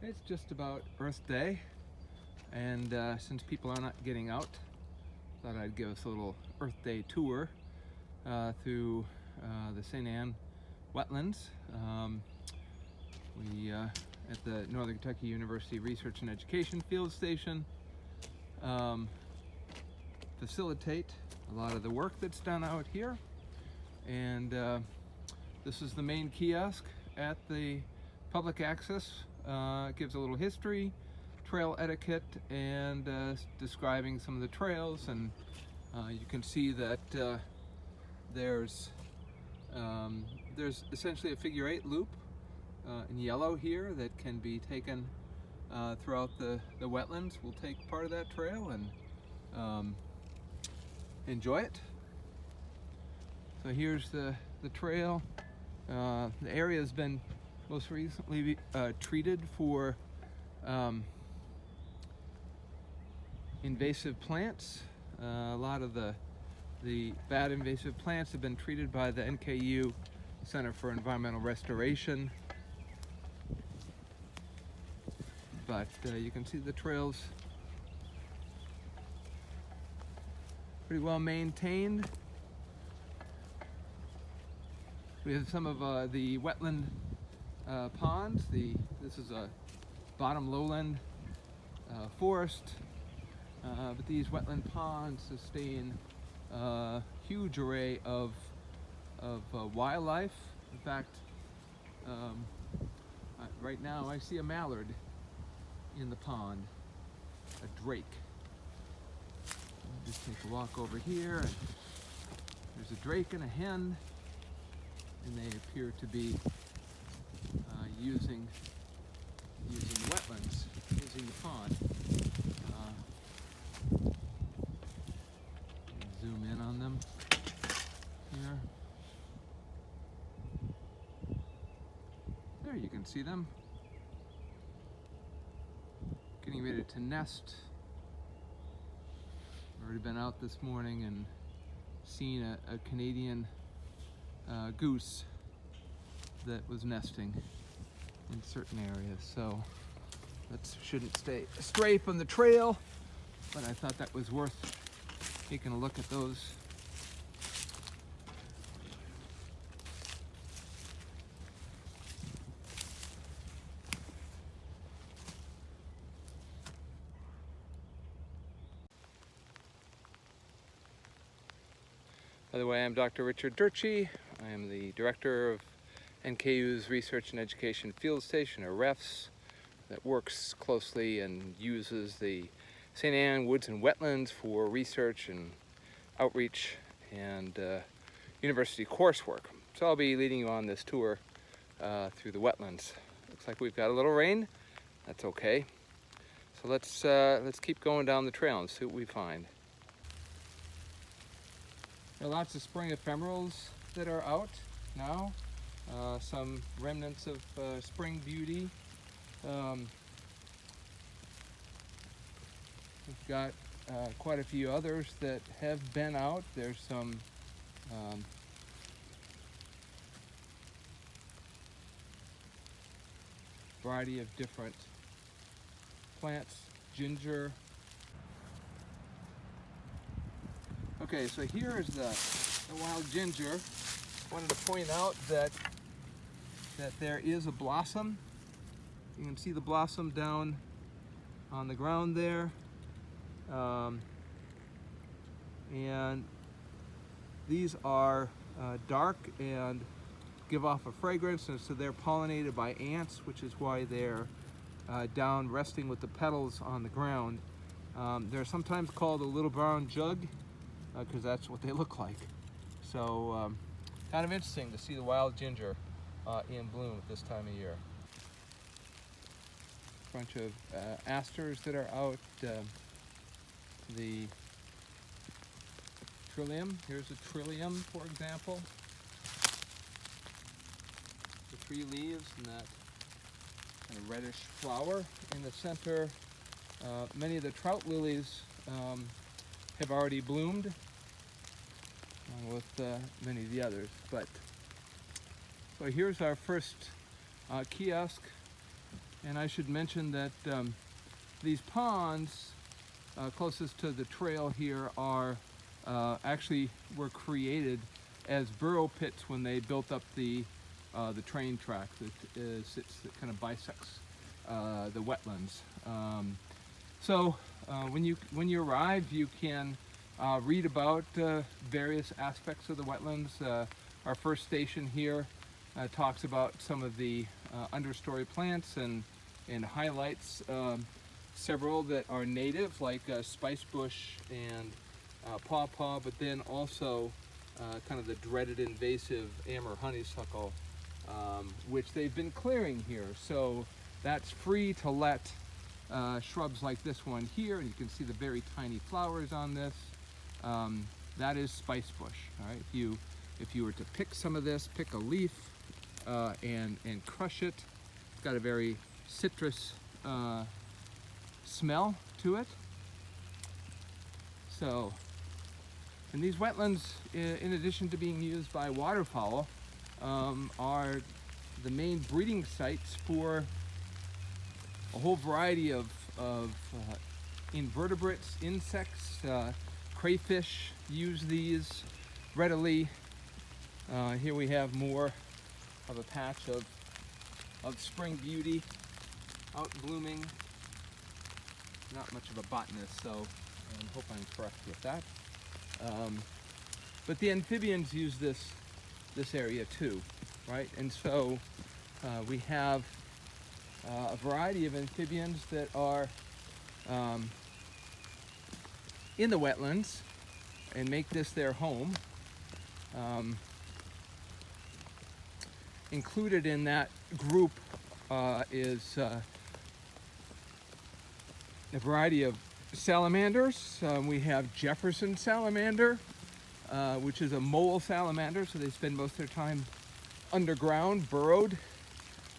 It's just about Earth Day, and since people are not getting out, thought I'd give us a little Earth Day tour through the St. Anne Wetlands. We at the Northern Kentucky University Research and Education Field Station facilitate a lot of the work that's done out here, and this is the main kiosk at the public access. It gives a little history, trail etiquette, and describing some of the trails, and you can see that there's essentially a figure 8 loop in yellow here that can be taken throughout the wetlands. We'll take part of that trail and enjoy it. So here's the trail. The area has been most recently treated for invasive plants. A lot of the bad invasive plants have been treated by the NKU Center for Environmental Restoration. But you can see the trails pretty well maintained. We have some of the wetland ponds. This is a bottom lowland forest, but these wetland ponds sustain a huge array of wildlife. In fact, right now I see a mallard in the pond, a drake. I'll just take a walk over here, and there's a drake and a hen, and they appear to be using the wetlands, using the pond. Zoom in on them here. There you can see them getting ready to nest. Already been out this morning and seen a Canadian goose that was nesting in certain areas. So that shouldn't stray from the trail, but I thought that was worth taking a look at those. By the way, I'm Dr. Richard Durtsche. I am the director of NKU's Research and Education Field Station, or REFS, that works closely and uses the St. Anne Woods and Wetlands for research and outreach and university coursework. So I'll be leading you on this tour through the wetlands. Looks like we've got a little rain. That's okay. So let's keep going down the trail and see what we find. There are lots of spring ephemerals that are out now. Some remnants of spring beauty. We've got quite a few others that have been out. There's some variety of different plants, ginger. Okay, so here is the wild ginger. I wanted to point out that there is a blossom. You can see the blossom down on the ground there. And these are dark and give off a fragrance, and so they're pollinated by ants, which is why they're down resting with the petals on the ground. They're sometimes called a little brown jug because that's what they look like. So kind of interesting to see the wild ginger in bloom at this time of year. A bunch of asters that are out. The trillium, here's a trillium, for example. The 3 leaves and that kind of reddish flower in the center. Many of the trout lilies have already bloomed, along with many of the others. But so here's our first kiosk, And I should mention that these ponds closest to the trail here are actually were created as burrow pits when they built up the train track that kind of bisects the wetlands. So when you arrive, you can read about various aspects of the wetlands. Our first station here talks about some of the understory plants and highlights several that are native, like spice bush and pawpaw, but then also kind of the dreaded invasive Amur honeysuckle, which they've been clearing here. So that's free to let shrubs like this one here, and you can see the very tiny flowers on this. That is spice bush. All right, if you were to pick some of this, pick a leaf and crush it, it's got a very citrus smell to it. So, and these wetlands, in addition to being used by waterfowl, are the main breeding sites for a whole variety of invertebrates, insects, crayfish use these readily. Here we have more of a patch of spring beauty out blooming. Not much of a botanist, so I hope I'm correct with that. But the amphibians use this area too, right? And so we have a variety of amphibians that are in the wetlands and make this their home. Included in that group is a variety of salamanders. We have Jefferson salamander, which is a mole salamander, so they spend most of their time underground, burrowed.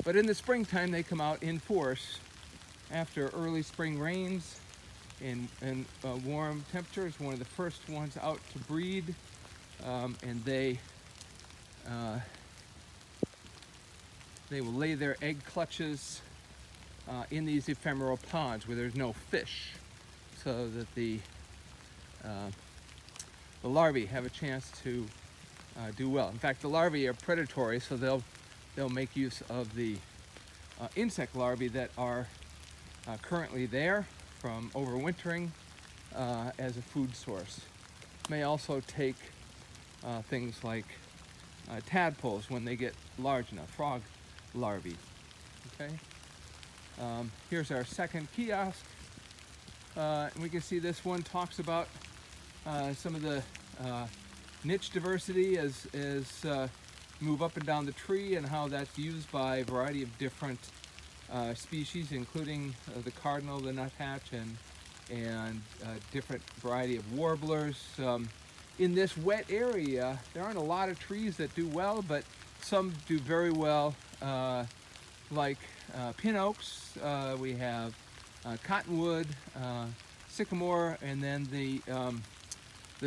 But in the springtime, they come out in force after early spring rains and warm temperatures. One of the first ones out to breed, and they will lay their egg clutches in these ephemeral ponds where there's no fish, so that the larvae have a chance to do well. In fact, the larvae are predatory, so they'll make use of the insect larvae that are currently there from overwintering as a food source. May also take things like tadpoles when they get large enough, frog larvae. Okay. Here's our second kiosk. And we can see this one talks about some of the niche diversity as move up and down the tree, and how that's used by a variety of different species, including the cardinal, the nuthatch, and different variety of warblers. In this wet area, there aren't a lot of trees that do well, but some do very well, like pin oaks. We have cottonwood, sycamore, and then the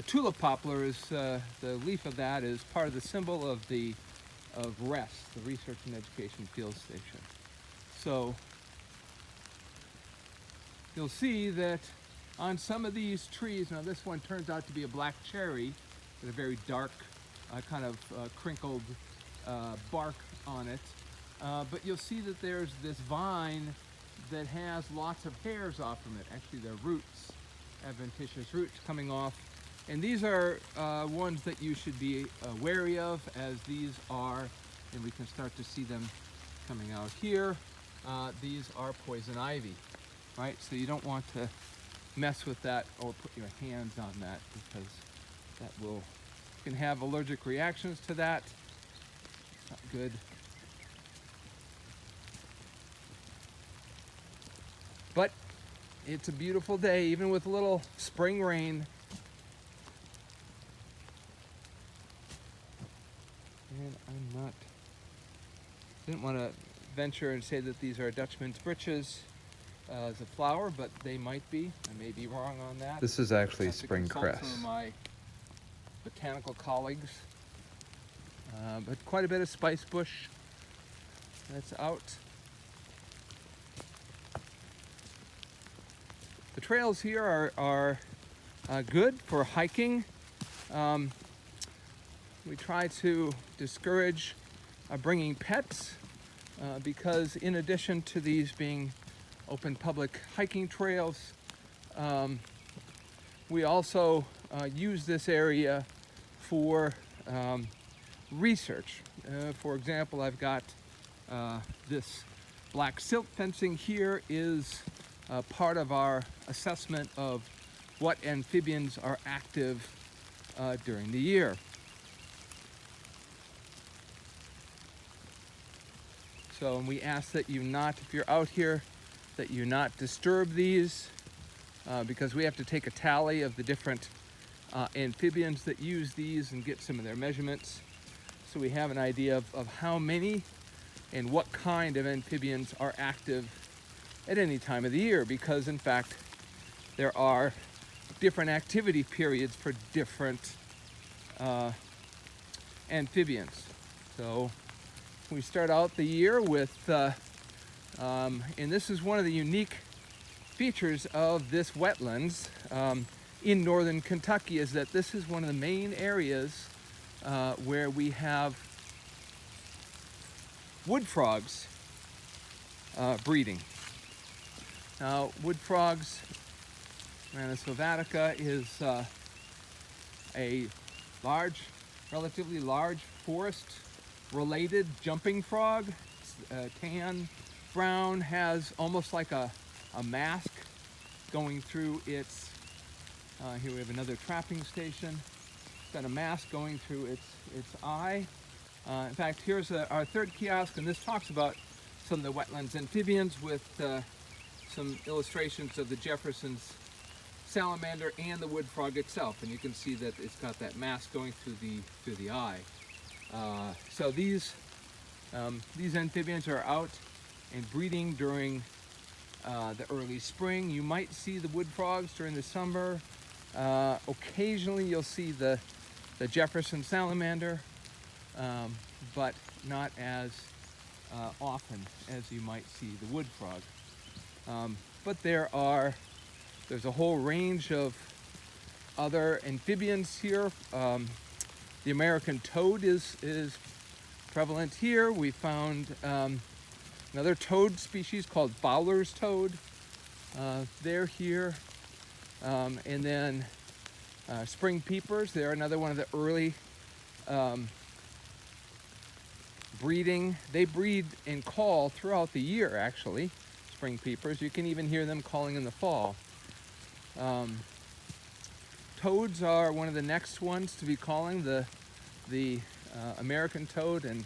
tulip poplar is the leaf of that is part of the symbol of REST, the Research and Education Field Station. So you'll see that on some of these trees, now this one turns out to be a black cherry with a very dark kind of crinkled bark on it, but you'll see that there's this vine that has lots of hairs off from it. Actually, they're roots, adventitious roots coming off. And these are ones that you should be wary of, as these are, and we can start to see them coming out here, these are poison ivy, right? So you don't want to mess with that or put your hands on that, because that you can have allergic reactions to that. It's not good. But it's a beautiful day, even with a little spring rain. And didn't want to venture and say that these are Dutchman's breeches as a flower, but they might be. I may be wrong on that. This is actually spring cress. Some of my botanical colleagues, but quite a bit of spice bush that's out. The trails here are good for hiking. We try to discourage bringing pets because in addition to these being open public hiking trails, we also use this area for research. For example, I've got this black silk fencing here is part of our assessment of what amphibians are active during the year. So we ask that you not, if you're out here, that you not disturb these because we have to take a tally of the different amphibians that use these and get some of their measurements. So we have an idea of how many and what kind of amphibians are active at any time of the year, because in fact there are different activity periods for different amphibians. So we start out the year with, and this is one of the unique features of this wetlands in northern Kentucky, is that this is one of the main areas where we have wood frogs breeding. Now, wood frogs, Rana sylvatica, is a large, relatively large forest-related jumping frog. It's tan, brown, has almost like a mask going through its, here we have another trapping station. It's got a mask going through its eye. In fact, here's our third kiosk, and this talks about some of the wetlands amphibians with some illustrations of the Jefferson's salamander and the wood frog itself, and you can see that it's got that mask going through the eye. So these amphibians are out and breeding during the early spring. You might see the wood frogs during the summer. Occasionally you'll see the Jefferson salamander, but not as often as you might see the wood frog. But there's a whole range of other amphibians here. The American toad is prevalent here. We found another toad species called Fowler's toad. They're here. And then spring peepers, they're another one of the early breeding. They breed and call throughout the year, actually, spring peepers. You can even hear them calling in the fall. Toads are one of the next ones to be calling. The American toad and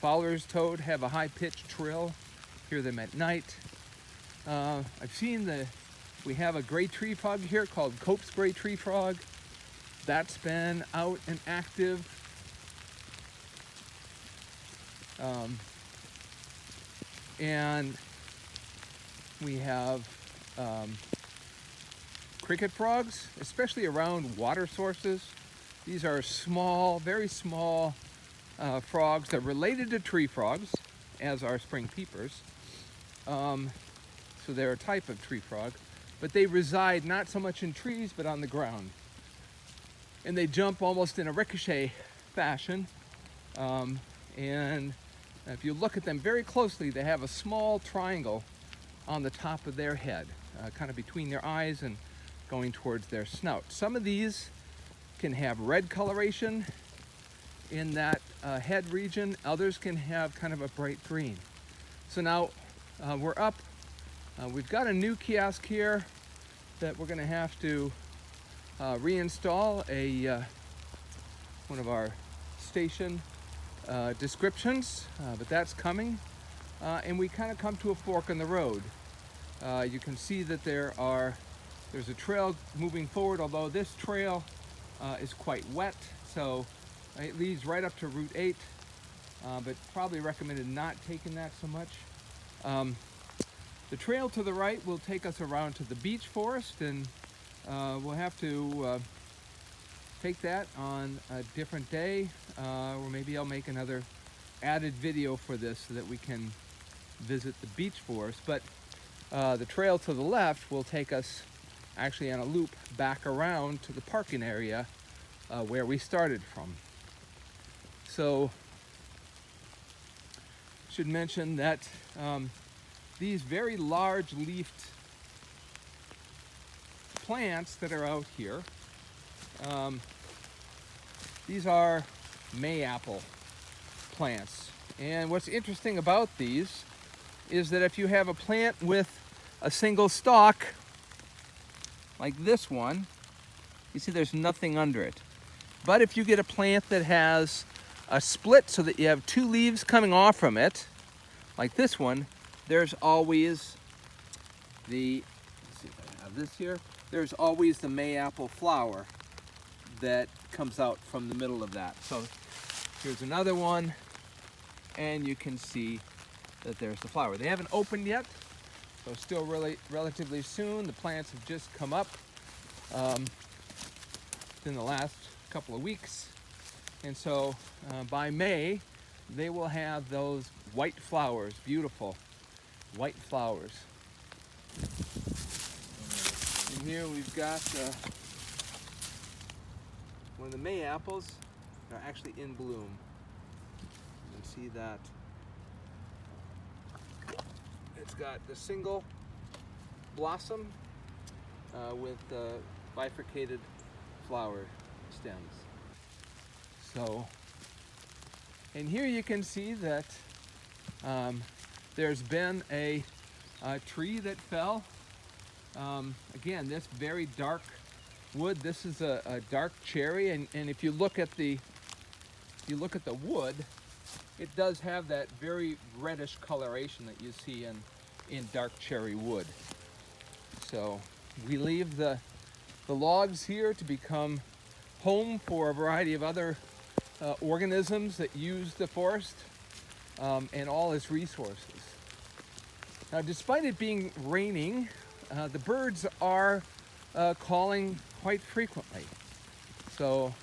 Fowler's toad have a high-pitched trill. Hear them at night. I've seen we have a gray tree frog here called Cope's gray tree frog. That's been out and active. And we have cricket frogs, especially around water sources. These are small, very small frogs. They're related to tree frogs, as are spring peepers. So they're a type of tree frog, but they reside not so much in trees, but on the ground. And they jump almost in a ricochet fashion. And if you look at them very closely, they have a small triangle on the top of their head, kind of between their eyes and going towards their snout. Some of these can have red coloration in that head region. Others can have kind of a bright green. So now we're up. We've got a new kiosk here that we're going to have to reinstall one of our station descriptions, but that's coming. And we kind of come to a fork in the road. You can see that there's a trail moving forward, although this trail is quite wet, so it leads right up to Route 8, but probably recommended not taking that so much. The trail to the right will take us around to the beech forest, and we'll have to take that on a different day, or maybe I'll make another added video for this so that we can visit the beech forest. But the trail to the left will take us actually on a loop back around to the parking area where we started from. So, should mention that these very large leafed plants that are out here, these are mayapple plants. And what's interesting about these is that if you have a plant with a single stalk, like this one, you see there's nothing under it. But if you get a plant that has a split so that you have two leaves coming off from it, like this one, there's always the, let's see if I have this here, there's always the mayapple flower that comes out from the middle of that. So here's another one, and you can see that there's the flower. They haven't opened yet, so still relatively soon. The plants have just come up in the last couple of weeks, and so by May they will have those white flowers, beautiful white flowers. And here we've got one of the mayaples that are actually in bloom. You can see that it's got the single blossom with bifurcated flower stems. So, and here you can see that there's been a tree that fell. Again, this very dark wood. This is a dark cherry, and if you look at the wood, it does have that very reddish coloration that you see in dark cherry wood. So we leave the logs here to become home for a variety of other organisms that use the forest and all its resources. Now, despite it being raining, the birds are calling quite frequently. So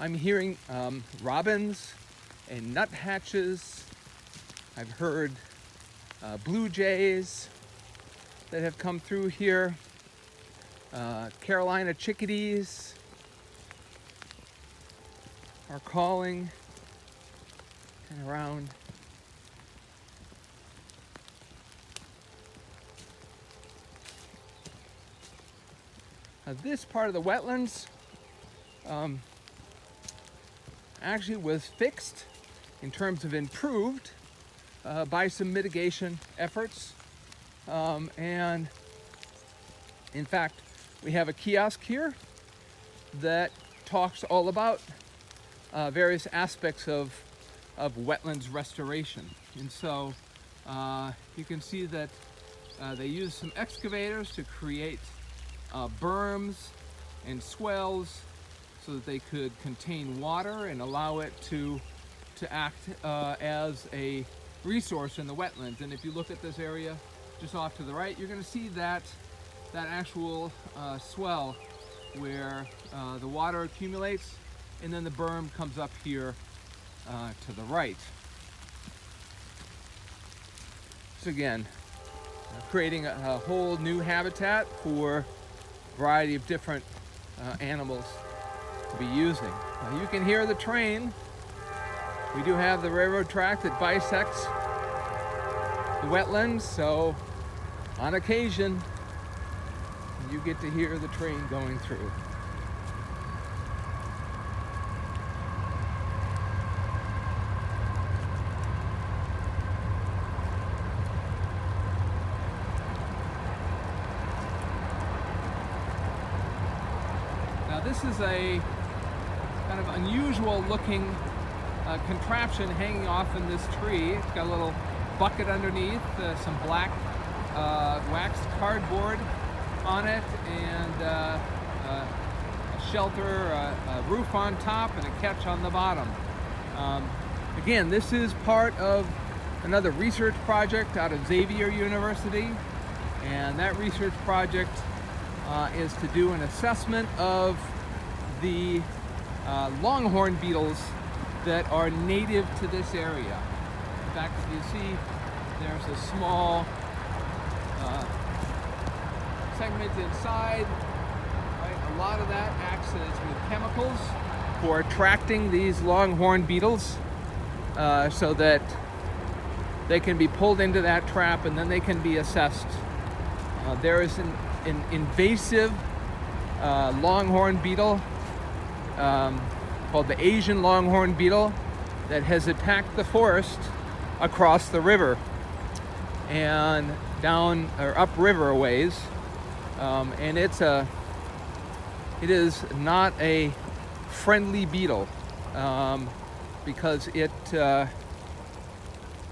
I'm hearing robins and nuthatches. I've heard blue jays that have come through here, Carolina chickadees are calling and around. This part of the wetlands actually was fixed, in terms of improved, by some mitigation efforts. And in fact, we have a kiosk here that talks all about various aspects of wetlands restoration. And so you can see that they use some excavators to create berms and swells so that they could contain water and allow it to act as a resource in the wetlands. And if you look at this area just off to the right, you're going to see that actual swell where the water accumulates, and then the berm comes up here to the right. So again, creating a whole new habitat for a variety of different animals to be using. Now, you can hear the train. We do have the railroad track that bisects the wetlands, so on occasion you get to hear the train going through. Now this is a kind of unusual looking contraption hanging off in this tree. It's got a little bucket underneath, some black waxed cardboard on it, and a shelter, a roof on top, and a catch on the bottom. Again, this is part of another research project out of Xavier University, and that research project is to do an assessment of the longhorn beetles that are native to this area. In fact, if you see, there's a small segment inside. Right? A lot of that acts as with chemicals for attracting these longhorn beetles so that they can be pulled into that trap and then they can be assessed. There is an invasive longhorn beetle called the Asian longhorn beetle that has attacked the forest across the river and down or upriver a ways, and it is not a friendly beetle because it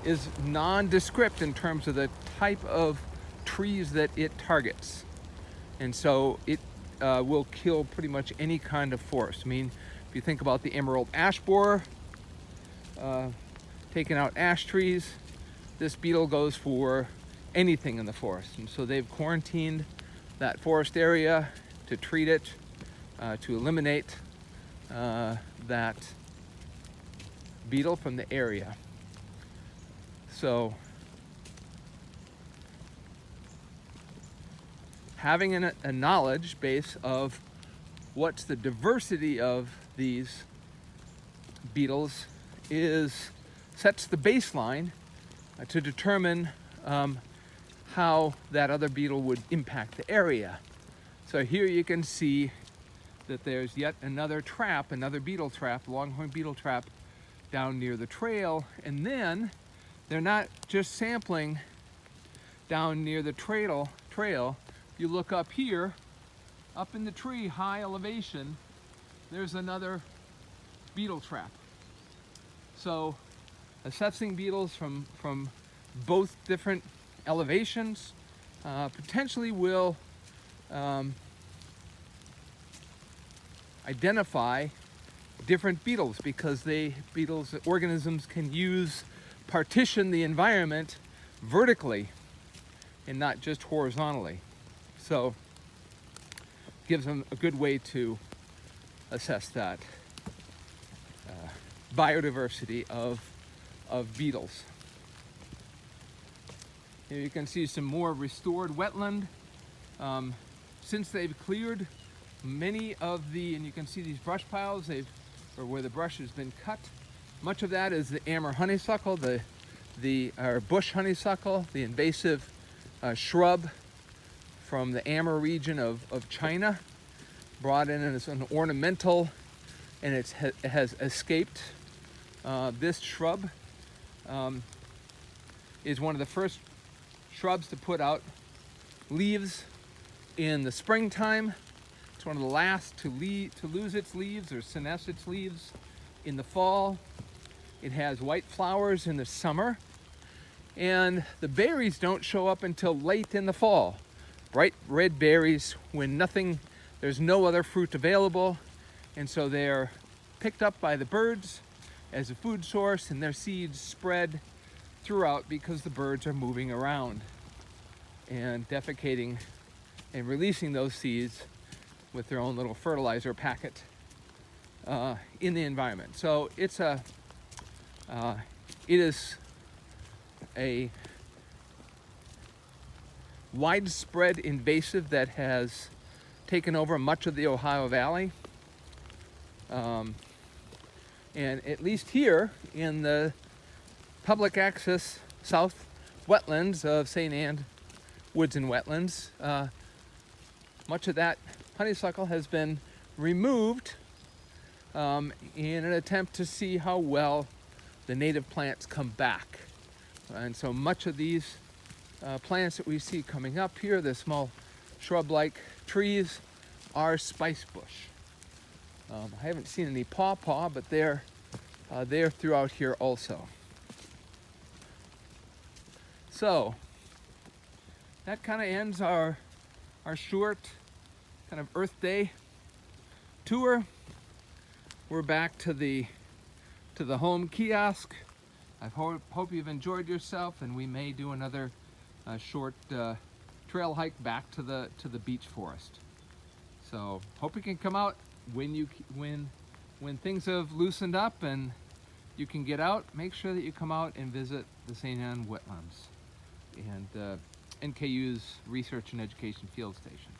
is nondescript in terms of the type of trees that it targets, and so it will kill pretty much any kind of forest. I mean, if you think about the emerald ash borer taking out ash trees, this beetle goes for anything in the forest. And so they've quarantined that forest area to treat it, to eliminate that beetle from the area. So having a knowledge base of what's the diversity of these beetles sets the baseline to determine how that other beetle would impact the area. So here you can see that there's yet another trap, another beetle trap, longhorn beetle trap down near the trail. And then they're not just sampling down near the trail. You look up here, up in the tree, high elevation, there's another beetle trap. So assessing beetles from both different elevations potentially will identify different beetles, because organisms can partition the environment vertically and not just horizontally. So gives them a good way to assess that biodiversity of beetles. Here you can see some more restored wetland. Since they've cleared many of and you can see these brush piles, or where the brush has been cut. Much of that is the Amur honeysuckle, or bush honeysuckle, the invasive shrub from the Amur region of China, brought in as an ornamental, and it has escaped. This shrub is one of the first shrubs to put out leaves in the springtime. It's one of the last to lose its leaves or senesce its leaves in the fall. It has white flowers in the summer, and the berries don't show up until late in the fall. Bright red berries when there's no other fruit available, and so they're picked up by the birds as a food source, and their seeds spread throughout because the birds are moving around and defecating and releasing those seeds with their own little fertilizer packet in the environment. So it is a widespread invasive that has taken over much of the Ohio Valley. And at least here in the public access south wetlands of St. Anne Woods and Wetlands, much of that honeysuckle has been removed in an attempt to see how well the native plants come back. And so much of these plants that we see coming up here, the small shrub-like trees, are spice bush. I haven't seen any pawpaw, but they're throughout here also. So that kind of ends our short kind of Earth Day tour. We're back to the home kiosk. I hope you've enjoyed yourself, and we may do another short trail hike back to the beech forest. So hope you can come out when things have loosened up and you can get out. Make sure that you come out and visit the St. Anne wetlands. And NKU's Research and Education Field Station.